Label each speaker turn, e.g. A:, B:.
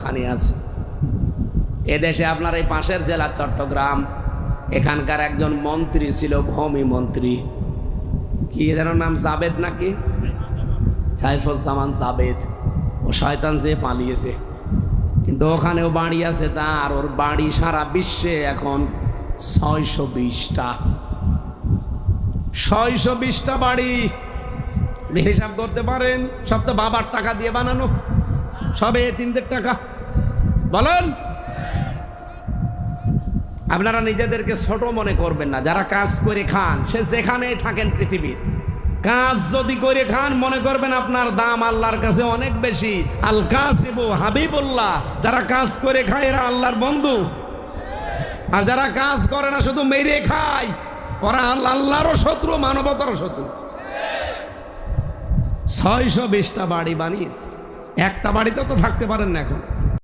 A: খানি আছে এদেশে। আপনার এই পাশের জেলা চট্টগ্রাম, এখানকার একজন মন্ত্রী ছিল, ভূমি মন্ত্রী, কি এদের নাম জাবেদ নাকি, সাইফুজ্জামান জাবেদ। ও শয়তান যে পালিয়েছে, কিন্তু ওখানেও বাড়ি আছে তার। ওর বাড়ি সারা বিশ্বে এখন 620টা 620টা বাড়ি। হিসাব করতে পারেন, সব তো বাবার টাকা দিয়ে বানানো, সবে এতিমদের টাকা। বলেন, আপনারা নিজেদেরকে ছোট মনে করবেন না। যারা কাজ করে খান, সে যেখানেই থাকেন পৃথিবীর, কাজ যদি করে খান, মনে করবেন আপনার দাম আল্লাহর কাছে অনেক বেশি। আল কাসিবু হাবিবুল্লাহ, যারা কাজ করে খায় এরা আল্লাহর বন্ধু। আর যারা কাজ করে না, শুধু মেরে খায়, ওরা আল্লাহরও শত্রু, মানবতারও শত্রু। 620টা বাড়ি বানিয়েছে। একটা বাড়িতে তো থাকতে পারেন না এখন।